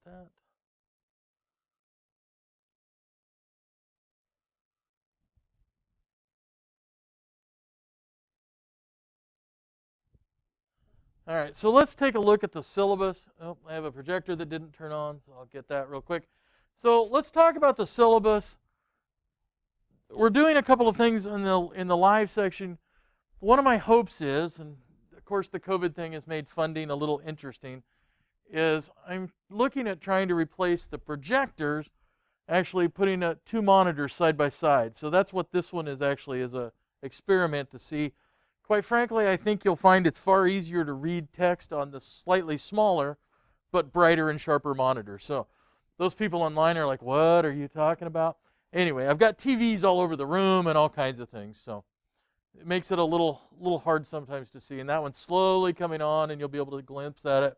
that. All right, so let's take a look at the syllabus. Oh, I have a projector that didn't turn on, so I'll get that real quick. So let's talk about the syllabus. We're doing a couple of things in the live section. One of my hopes is, and of course the COVID thing has made funding a little interesting, is I'm looking at trying to replace the projectors, actually putting two monitors side by side. So that's what this one is actually, is a experiment to see. Quite frankly, I think you'll find it's far easier to read text on the slightly smaller but brighter and sharper monitor. So those people online are like, what are you talking about? Anyway, I've got TVs all over the room and all kinds of things. So it makes it a little hard sometimes to see. And that one's slowly coming on, and you'll be able to glimpse at it.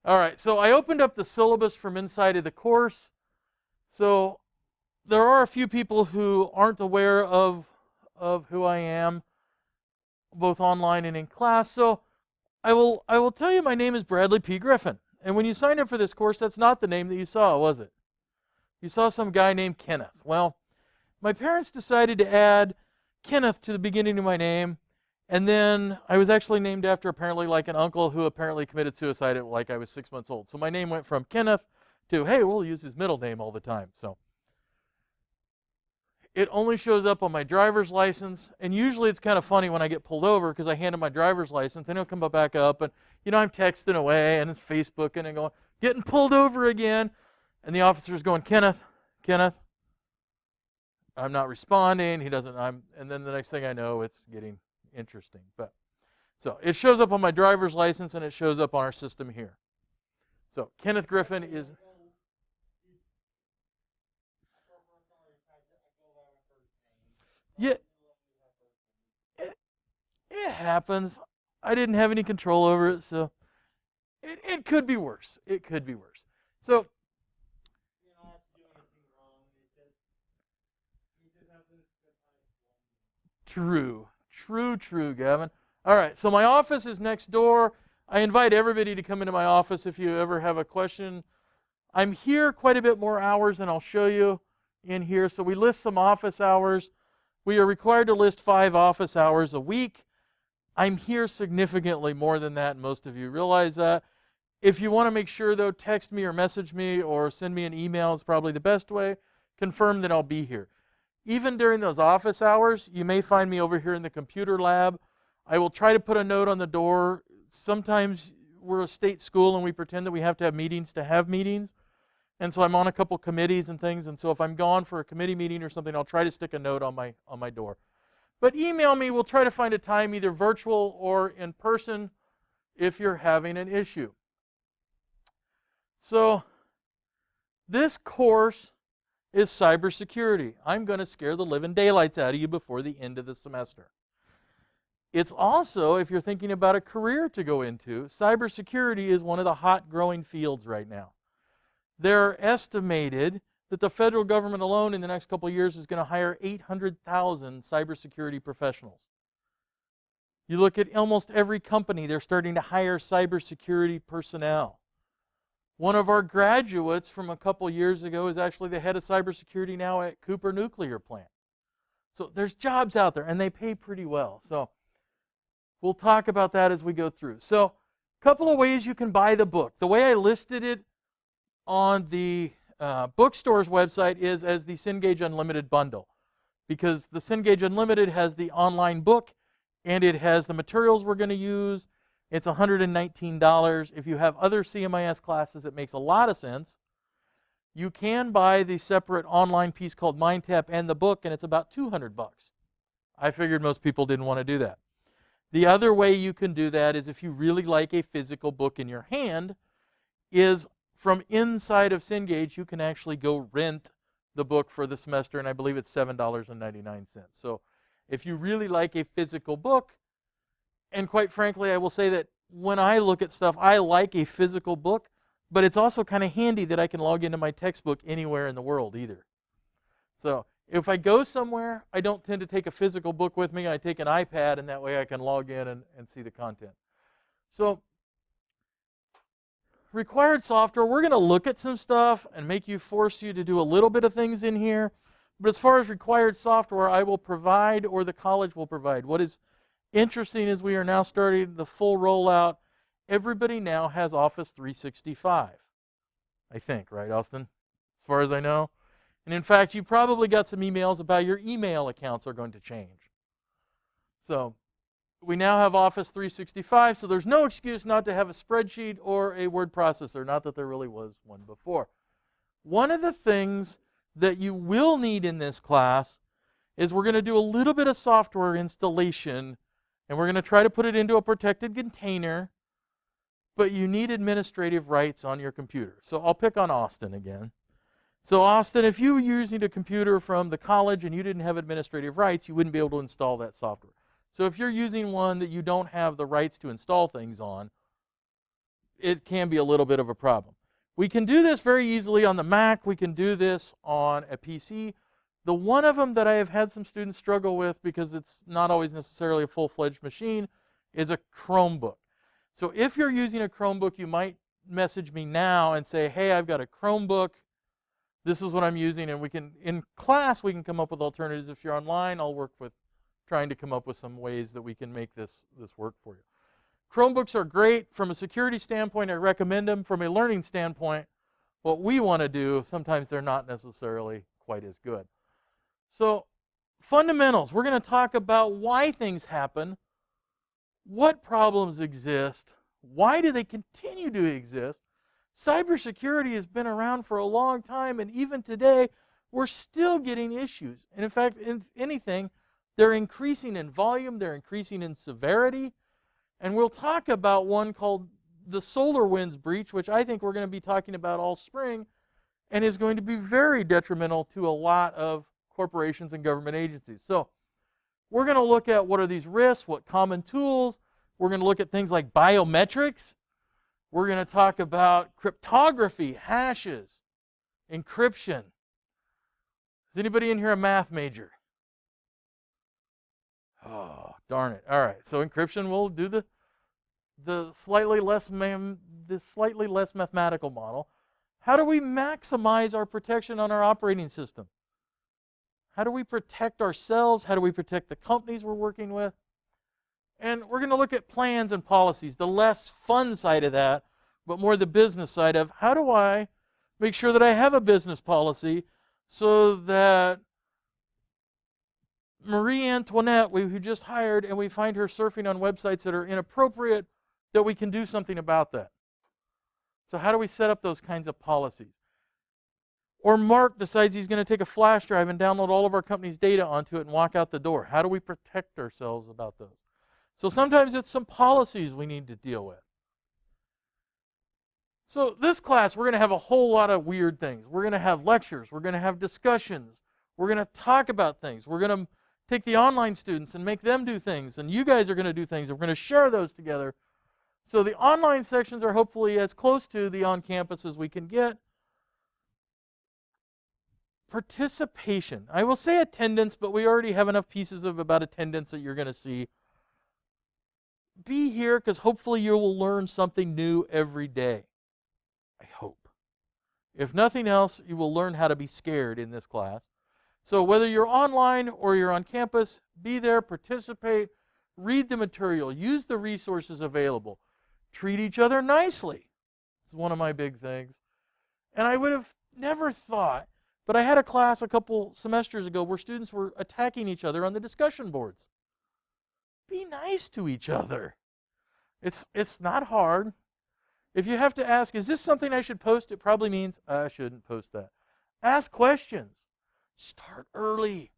All right, so I opened up the syllabus from inside of the course. So there are a few people who aren't aware of who I am, both online and in class. So I will tell you my name is Bradley P. Griffin. And when you signed up for this course, that's not the name that you saw, was it? You saw some guy named Kenneth. Well, my parents decided to add Kenneth to the beginning of my name, and then I was actually named after apparently like an uncle who apparently committed suicide at like I was 6 months old. So my name went from Kenneth to, hey, we'll use his middle name all the time. So it only shows up on my driver's license, and usually it's kind of funny when I get pulled over because I hand him my driver's license, then it'll come back up, and I'm texting away and it's Facebooking and going, getting pulled over again, and the officer's going, Kenneth, I'm not responding. He doesn't. And then the next thing I know, it's getting interesting. But so it shows up on my driver's license, and it shows up on our system here. So Kenneth Griffin is. Yeah, it happens. I didn't have any control over it, so it could be worse. It could be worse. So true, Gavin. All right, so my office is next door. I invite everybody to come into my office if you ever have a question. I'm here quite a bit more hours than I'll show you in here. So we list some office hours. We are required to list 5 office hours a week. I'm here significantly more than that, and most of you realize that. If you want to make sure, though, text me or message me or send me an email is probably the best way. Confirm that I'll be here. Even during those office hours, you may find me over here in the computer lab. I will try to put a note on the door. Sometimes we're a state school and we pretend that we have to have meetings to have meetings. And so I'm on a couple committees and things. And so if I'm gone for a committee meeting or something, I'll try to stick a note on my door. But email me. We'll try to find a time, either virtual or in person, if you're having an issue. So this course is cybersecurity. I'm going to scare the living daylights out of you before the end of the semester. It's also, if you're thinking about a career to go into, cybersecurity is one of the hot growing fields right now. They're estimated that the federal government alone in the next couple of years is going to hire 800,000 cybersecurity professionals. You look at almost every company, they're starting to hire cybersecurity personnel. One of our graduates from a couple years ago is actually the head of cybersecurity now at Cooper Nuclear Plant. So there's jobs out there, and they pay pretty well. So we'll talk about that as we go through. So a couple of ways you can buy the book. The way I listed it on the bookstore's website is as the Cengage Unlimited bundle, because the Cengage Unlimited has the online book, and it has the materials we're going to use. It's $119. If you have other CMIS classes, it makes a lot of sense. You can buy the separate online piece called MindTap and the book, and it's about $200. I figured most people didn't want to do that. The other way you can do that is if you really like a physical book in your hand, is from inside of Cengage, you can actually go rent the book for the semester, and I believe it's $7.99. So if you really like a physical book, and quite frankly, I will say that when I look at stuff, I like a physical book, but it's also kind of handy that I can log into my textbook anywhere in the world either. So if I go somewhere, I don't tend to take a physical book with me. I take an iPad, and that way I can log in and see the content. So required software, we're going to look at some stuff and force you to do a little bit of things in here. But as far as required software, I will provide, or the college will provide. What is interesting is we are now starting the full rollout. Everybody now has Office 365, I think, right, Austin? As far as I know. And in fact, you probably got some emails about your email accounts are going to change. So we now have Office 365, so there's no excuse not to have a spreadsheet or a word processor, not that there really was one before. One of the things that you will need in this class is we're going to do a little bit of software installation, and we're going to try to put it into a protected container, but you need administrative rights on your computer. So I'll pick on Austin again. So Austin, if you were using a computer from the college and you didn't have administrative rights, you wouldn't be able to install that software. So if you're using one that you don't have the rights to install things on, it can be a little bit of a problem. We can do this very easily on the Mac. We can do this on a PC. The one of them that I have had some students struggle with, because it's not always necessarily a full-fledged machine, is a Chromebook. So if you're using a Chromebook, you might message me now and say, hey, I've got a Chromebook. This is what I'm using. And we can, in class, we can come up with alternatives. If you're online, I'll work with trying to come up with some ways that we can make this work for you. Chromebooks are great from a security standpoint. I recommend them. From a learning standpoint, what we want to do, sometimes they're not necessarily quite as good. So fundamentals, we're going to talk about why things happen, what problems exist, why do they continue to exist. Cybersecurity has been around for a long time, and even today, we're still getting issues. And in fact, if anything, they're increasing in volume, they're increasing in severity. And we'll talk about one called the SolarWinds breach, which I think we're going to be talking about all spring, and is going to be very detrimental to a lot of corporations and government agencies. So we're going to look at what are these risks, what common tools. We're going to look at things like biometrics. We're going to talk about cryptography, hashes, encryption. Is anybody in here a math major? Oh, darn it. All right, so encryption, we'll do the slightly less mathematical model. How do we maximize our protection on our operating system? How do we protect ourselves? How do we protect the companies we're working with? And we're going to look at plans and policies, the less fun side of that, but more the business side of how do I make sure that I have a business policy so that Marie Antoinette, who just hired, and we find her surfing on websites that are inappropriate, that we can do something about that. So how do we set up those kinds of policies? Or Mark decides he's going to take a flash drive and download all of our company's data onto it and walk out the door. How do we protect ourselves about those? So sometimes it's some policies we need to deal with. So this class, we're going to have a whole lot of weird things. We're going to have lectures. We're going to have discussions. We're going to talk about things. We're going to take the online students and make them do things. And you guys are going to do things. We're going to share those together. So the online sections are hopefully as close to the on-campus as we can get. Participation. I will say attendance, but we already have enough pieces about attendance that you're going to see. Be here because hopefully you will learn something new every day. I hope. If nothing else, you will learn how to be scared in this class. So whether you're online or you're on campus, be there, participate, read the material, use the resources available, treat each other nicely. This is one of my big things. And I would have never thought, but I had a class a couple semesters ago where students were attacking each other on the discussion boards. Be nice to each other. It's not hard. If you have to ask, is this something I should post? It probably means I shouldn't post that. Ask questions. Start early.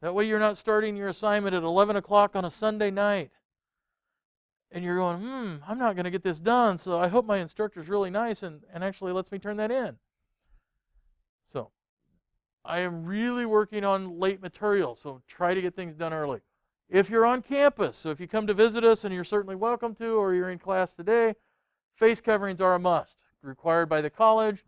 That way you're not starting your assignment at 11 o'clock on a Sunday night. And you're going, I'm not going to get this done, so I hope my instructor's really nice and actually lets me turn that in. So I am really working on late material, so try to get things done early. If you're on campus, so if you come to visit us, and you're certainly welcome to, or you're in class today, face coverings are a must, required by the college.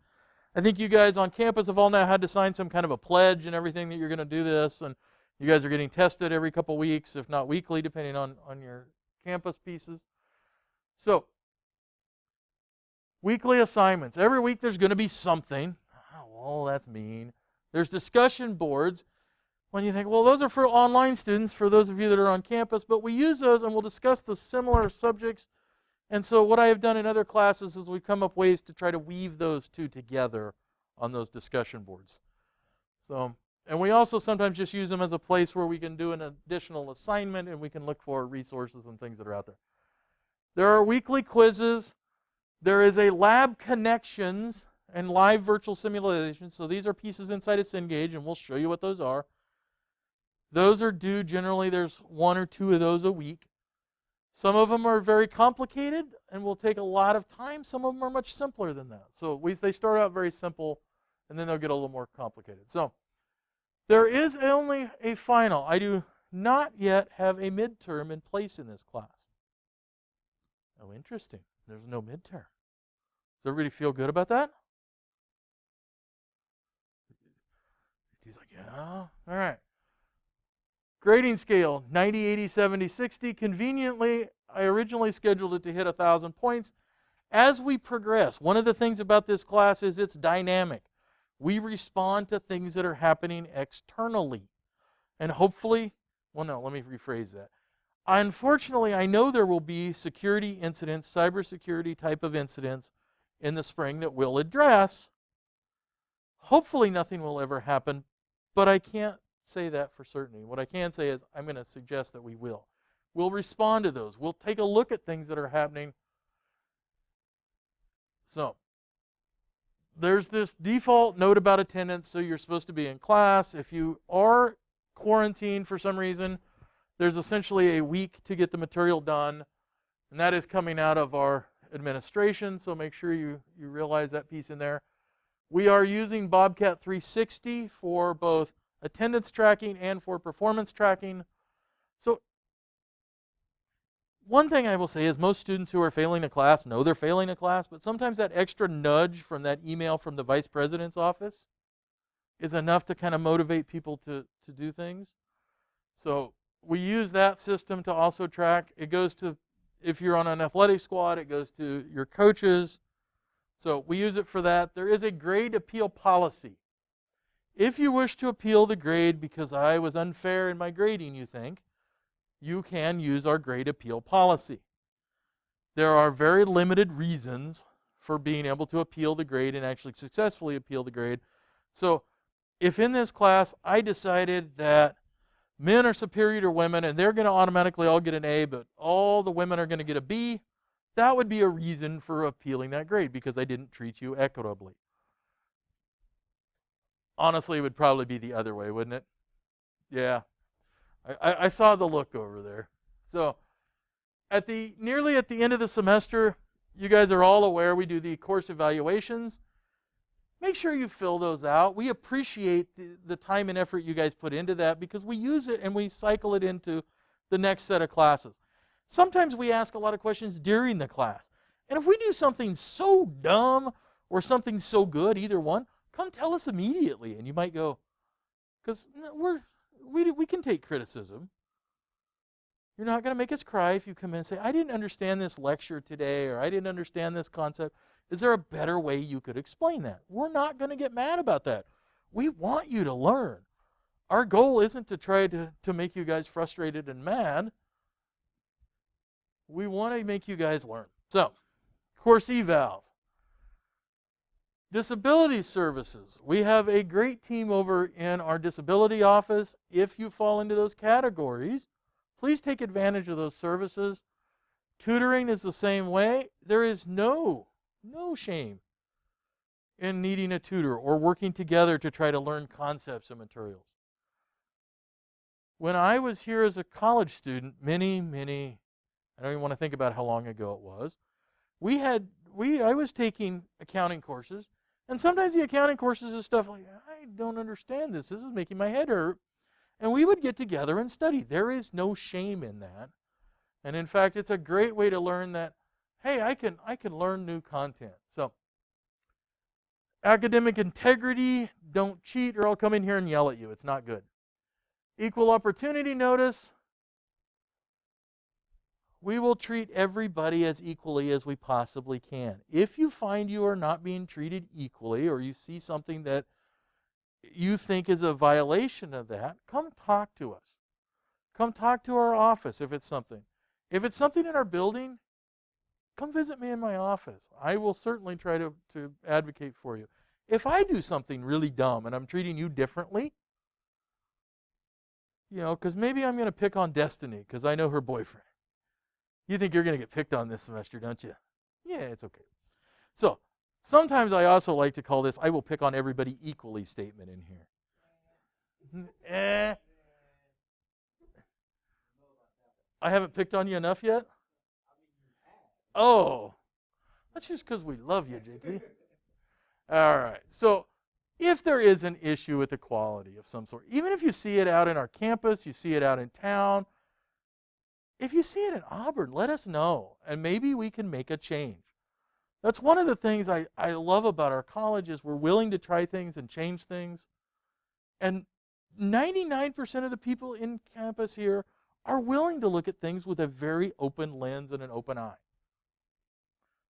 I think you guys on campus have all now had to sign some kind of a pledge and everything that you're going to do this, and you guys are getting tested every couple weeks, if not weekly, depending on your campus pieces. So Weekly assignments. Every week there's going to be something. Oh, well, that's mean. There's discussion boards. When you think, well, those are for online students, for those of you that are on campus, but we use those and we'll discuss the similar subjects. And so what I have done in other classes is we've come up ways to try to weave those two together on those discussion boards. So, and we also sometimes just use them as a place where we can do an additional assignment and we can look for resources and things that are out there. There are weekly quizzes. There is a lab connections and live virtual simulations. So these are pieces inside of Cengage, and we'll show you what those are. Those are due, generally there's 1 or 2 of those a week. Some of them are very complicated and will take a lot of time. Some of them are much simpler than that. So they start out very simple, and then they'll get a little more complicated. So there is only a final. I do not yet have a midterm in place in this class. Oh, interesting. There's no midterm. Does everybody feel good about that? He's like, yeah. All right. Grading scale, 90, 80, 70, 60. Conveniently, I originally scheduled it to hit 1,000 points. As we progress, one of the things about this class is it's dynamic. We respond to things that are happening externally. And hopefully, well, no, let me rephrase that. Unfortunately, I know there will be security incidents, cybersecurity type of incidents in the spring that we'll address. Hopefully nothing will ever happen, but I can't say that for certainty. What I can say is I'm going to suggest that we will. We'll respond to those. We'll take a look at things that are happening. So there's this default note about attendance, so you're supposed to be in class. If you are quarantined for some reason, there's essentially a week to get the material done, and that is coming out of our administration, so make sure you realize that piece in there. We are using Bobcat 360 for both attendance tracking and for performance tracking. So one thing I will say is most students who are failing a class know they're failing a class, but sometimes that extra nudge from that email from the vice president's office is enough to kind of motivate people to do things. So we use that system to also track. It goes to, if you're on an athletic squad, it goes to your coaches. So we use it for that. There is a grade appeal policy. If you wish to appeal the grade because I was unfair in my grading, you think, you can use our grade appeal policy. There are very limited reasons for being able to appeal the grade and actually successfully appeal the grade. So if in this class I decided that men are superior to women and they're going to automatically all get an A, but all the women are going to get a B, that would be a reason for appealing that grade because I didn't treat you equitably. Honestly, it would probably be the other way, wouldn't it? Yeah. I saw the look over there. So nearly at the end of the semester, you guys are all aware we do the course evaluations. Make sure you fill those out. We appreciate the time and effort you guys put into that because we use it and we cycle it into the next set of classes. Sometimes we ask a lot of questions during the class. And if we do something so dumb or something so good, either one, come tell us immediately. And you might go, because we can take criticism. You're not going to make us cry if you come in and say, I didn't understand this lecture today, or I didn't understand this concept. Is there a better way you could explain that? We're not going to get mad about that. We want you to learn. Our goal isn't to try to make you guys frustrated and mad. We want to make you guys learn. So, course evals. Disability services. We have a great team over in our disability office. If you fall into those categories, please take advantage of those services. Tutoring is the same way. There is no shame in needing a tutor or working together to try to learn concepts and materials. When I was here as a college student, many, I don't even want to think about how long ago it was, I was taking accounting courses, and sometimes the accounting courses is stuff like, I don't understand this. This is making my head hurt. And we would get together and study. There is no shame in that. And in fact, it's a great way to learn that, hey, I can learn new content. So, academic integrity, don't cheat or I'll come in here and yell at you. It's not good. Equal opportunity notice. We will treat everybody as equally as we possibly can. If you find you are not being treated equally, or you see something that you think is a violation of that, come talk to us. Come talk to our office if it's something. If it's something in our building, come visit me in my office. I will certainly try to advocate for you. If I do something really dumb and I'm treating you differently, because maybe I'm going to pick on Destiny because I know her boyfriend. You think you're going to get picked on this semester, don't you? Yeah, it's okay. So sometimes I also like to call this I will pick on everybody equally statement in here. I haven't picked on you enough yet? Oh, that's just because we love you, JT. All right. So if there is an issue with equality of some sort, even if you see it out in our campus, you see it out in town, if you see it in Auburn, let us know, and maybe we can make a change. That's one of the things I love about our college is we're willing to try things and change things. And 99% of the people in campus here are willing to look at things with a very open lens and an open eye.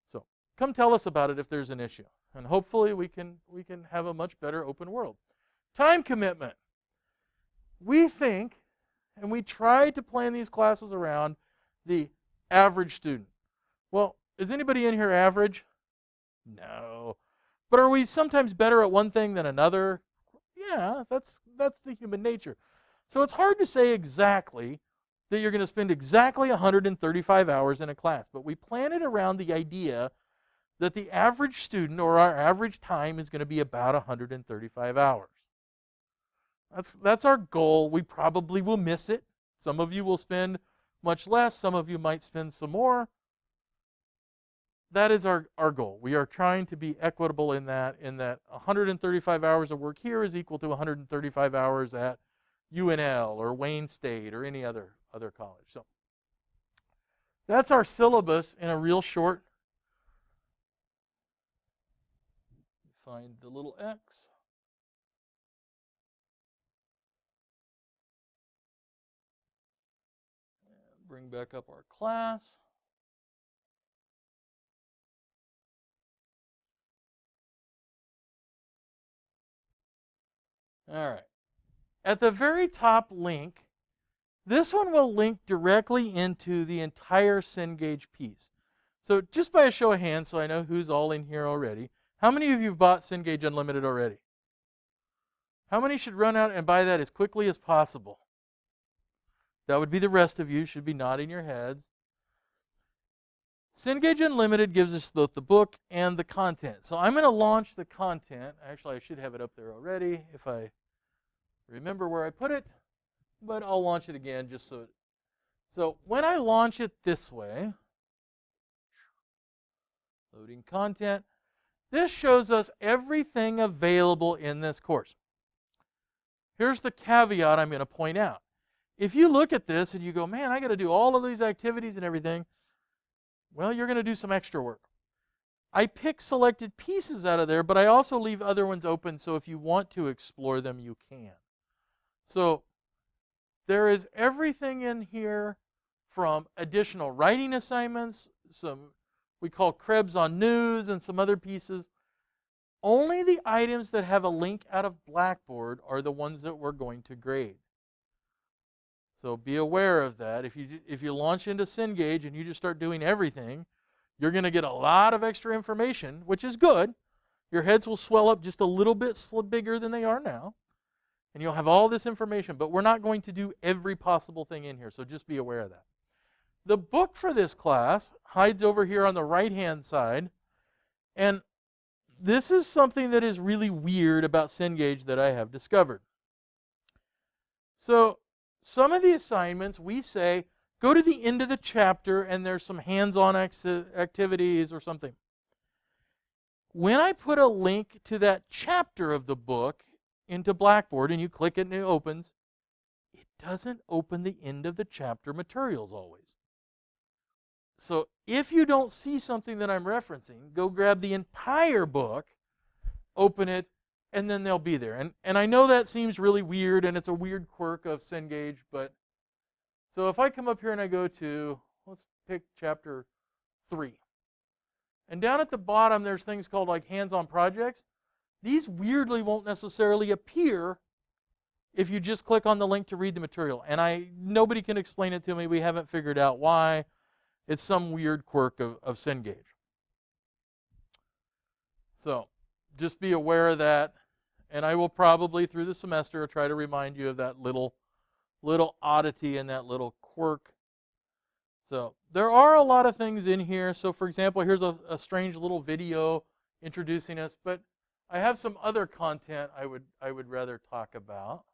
So come tell us about it if there's an issue. And hopefully we can have a much better open world. Time commitment. We think, and we try to plan these classes around the average student. Well, is anybody in here average? No. But are we sometimes better at one thing than another? Yeah, that's the human nature. So it's hard to say exactly that you're going to spend exactly 135 hours in a class, but we plan it around the idea that the average student or our average time is going to be about 135 hours. That's our goal. We probably will miss it. Some of you will spend much less. Some of you might spend some more. That is our goal. We are trying to be equitable in that 135 hours of work here is equal to 135 hours at UNL or Wayne State or any other college. So that's our syllabus in a real short. Find the little X. And bring back up our class. All right. At the very top link, this one will link directly into the entire Cengage piece. So just by a show of hands, so I know who's all in here already, how many of you have bought Cengage Unlimited already? How many should run out and buy that as quickly as possible? That would be the rest of you, should be nodding your heads. Cengage Unlimited gives us both the book and the content. So I'm going to launch the content. Actually, I should have it up there already if I remember where I put it, but I'll launch it again just so. So when I launch it this way, loading content, this shows us everything available in this course. Here's the caveat I'm going to point out. If you look at this and you go, man, I got to do all of these activities and everything, well, you're going to do some extra work. I pick selected pieces out of there, but I also leave other ones open, so if you want to explore them, you can. So there is everything in here from additional writing assignments, some we call Krebs on news, and some other pieces. Only the items that have a link out of Blackboard are the ones that we're going to grade. So be aware of that. If you launch into Cengage and you just start doing everything, you're going to get a lot of extra information, which is good. Your heads will swell up just a little bit bigger than they are now, and you'll have all this information, but we're not going to do every possible thing in here, so just be aware of that. The book for this class hides over here on the right-hand side, and this is something that is really weird about Cengage that I have discovered. So some of the assignments we say, go to the end of the chapter and there's some hands-on activities or something. When I put a link to that chapter of the book into Blackboard and you click it and it opens, it doesn't open the end of the chapter materials always. So if you don't see something that I'm referencing, go grab the entire book, open it, and then they'll be there. And I know that seems really weird, and it's a weird quirk of Cengage, but so if I come up here and I go to, Let's pick chapter 3. And down at the bottom, there's things called like hands-on projects. These weirdly won't necessarily appear if you just click on the link to read the material. And nobody can explain it to me. We haven't figured out why. It's some weird quirk of Cengage. So just be aware of that. And I will probably, through the semester, try to remind you of that little oddity and that little quirk. So there are a lot of things in here. So for example, here's a strange little video introducing us. But I have some other content I would rather talk about.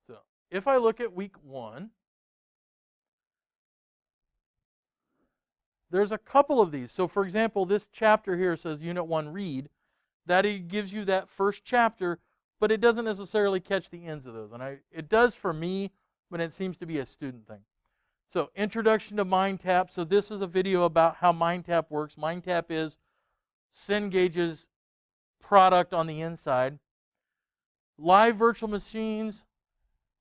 So if I look at week 1, there's a couple of these. So for example, this chapter here says Unit 1 Read. That gives you that first chapter, but it doesn't necessarily catch the ends of those. And it does for me, but it seems to be a student thing. So Introduction to MindTap. So this is a video about how MindTap works. MindTap is Cengage's product on the inside. Live virtual machines.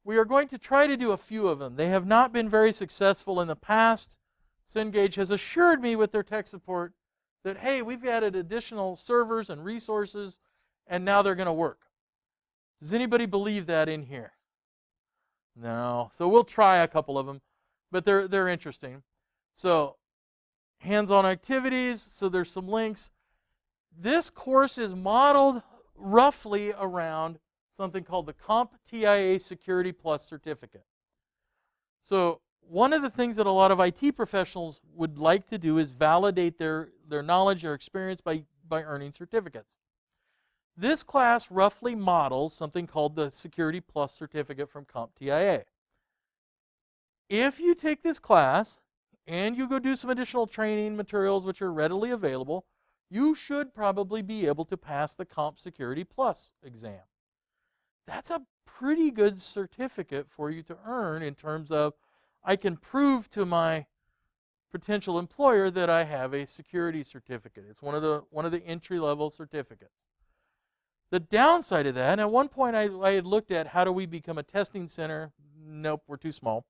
We are going to try to do a few of them. They have not been very successful in the past. Cengage has assured me with their tech support that, hey, we've added additional servers and resources, and now they're going to work. Does anybody believe that in here? No. So we'll try a couple of them, but they're interesting. So hands-on activities, so there's some links. This course is modeled roughly around something called the CompTIA Security Plus certificate. So one of the things that a lot of IT professionals would like to do is validate their knowledge or experience by earning certificates. This class roughly models something called the Security Plus certificate from CompTIA. If you take this class and you go do some additional training materials which are readily available, you should probably be able to pass the Comp Security Plus exam. That's a pretty good certificate for you to earn in terms of I can prove to my potential employer that I have a security certificate. It's one of the entry-level certificates. The downside of that, and at one point I had looked at how do we become a testing center. Nope, we're too small.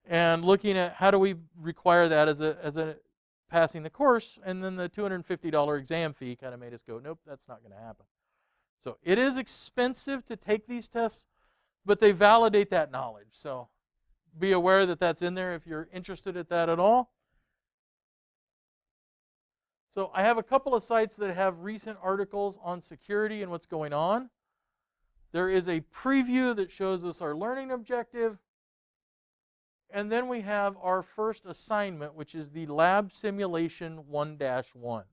And looking at how do we require that as a passing the course, and then the $250 exam fee kind of made us go, nope, that's not going to happen. So it is expensive to take these tests, but they validate that knowledge. So be aware that that's in there if you're interested in that at all. So I have a couple of sites that have recent articles on security and what's going on. There is a preview that shows us our learning objective. And then we have our first assignment, which is the Lab Simulation 1-1.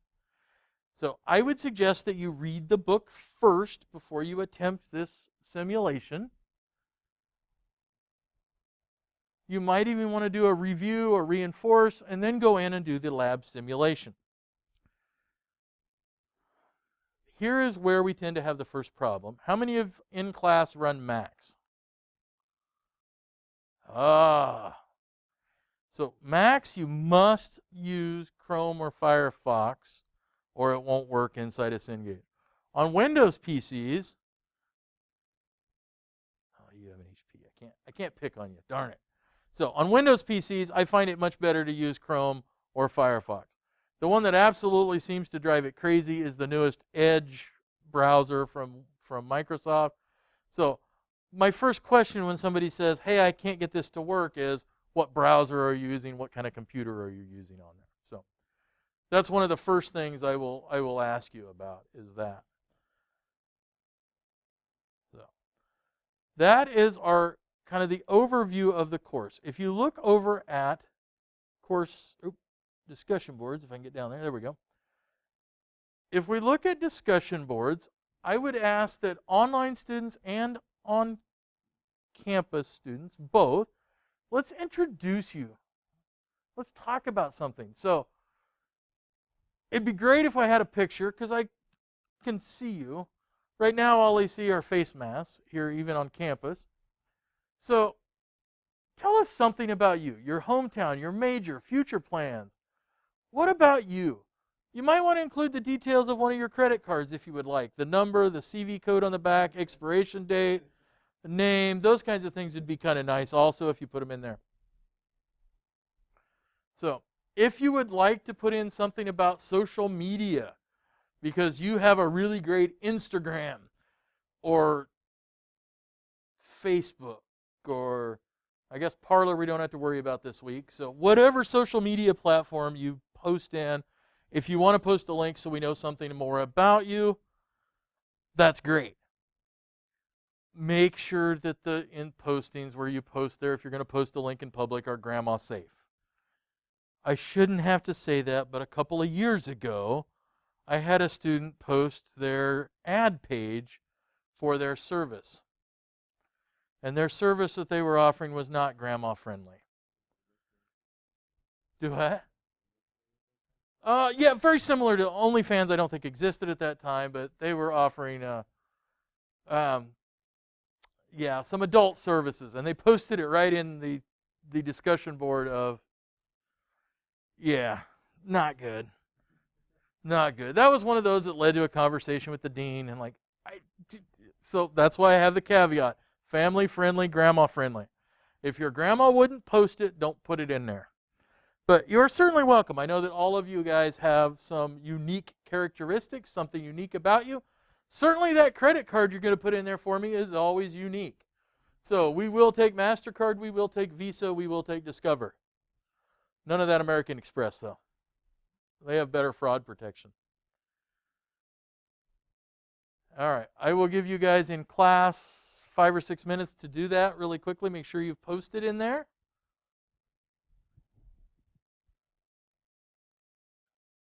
So I would suggest that you read the book first before you attempt this simulation. You might even want to do a review or reinforce and then go in and do the lab simulation. Here is where we tend to have the first problem. How many of in class run Macs? So Macs, you must use Chrome or Firefox or it won't work inside of Cengage. On Windows PCs, you have an HP. I can't pick on you. Darn it. So on Windows PCs, I find it much better to use Chrome or Firefox. The one that absolutely seems to drive it crazy is the newest Edge browser from Microsoft. So my first question when somebody says, hey, I can't get this to work is, what browser are you using? What kind of computer are you using on there? So that's one of the first things I will ask you about is that. So that is our kind of the overview of the course. If you look over at course discussion boards, if I can get down there we go. If we look at discussion boards, I would ask that online students and on-campus students, both, let's introduce you. Let's talk about something. So it'd be great if I had a picture because I can see you. Right now, all I see are face masks here, even on campus. So tell us something about you, your hometown, your major, future plans. What about you? You might want to include the details of one of your credit cards if you would like. The number, the CV code on the back, expiration date, the name, those kinds of things would be kind of nice also if you put them in there. So if you would like to put in something about social media because you have a really great Instagram or Facebook, or I guess Parler we don't have to worry about this week. So whatever social media platform you post in, if you want to post a link so we know something more about you, that's great. Make sure that the in postings where you post there, if you're going to post a link in public, are grandma safe. I shouldn't have to say that, but a couple of years ago, I had a student post their ad page for their service. And their service that they were offering was not grandma friendly. Do what? Yeah, very similar to OnlyFans. I don't think existed at that time, but they were offering, some adult services, and they posted it right in the discussion board of, not good, not good. That was one of those that led to a conversation with the dean, and so that's why I have the caveat: family friendly, grandma friendly. If your grandma wouldn't post it, don't put it in there. But you're certainly welcome. I know that all of you guys have some unique characteristics, something unique about you. Certainly that credit card you're going to put in there for me is always unique. So we will take MasterCard, we will take Visa, we will take Discover. None of that American Express, though. They have better fraud protection. All right, I will give you guys in class 5 or 6 minutes to do that really quickly. Make sure you've posted in there.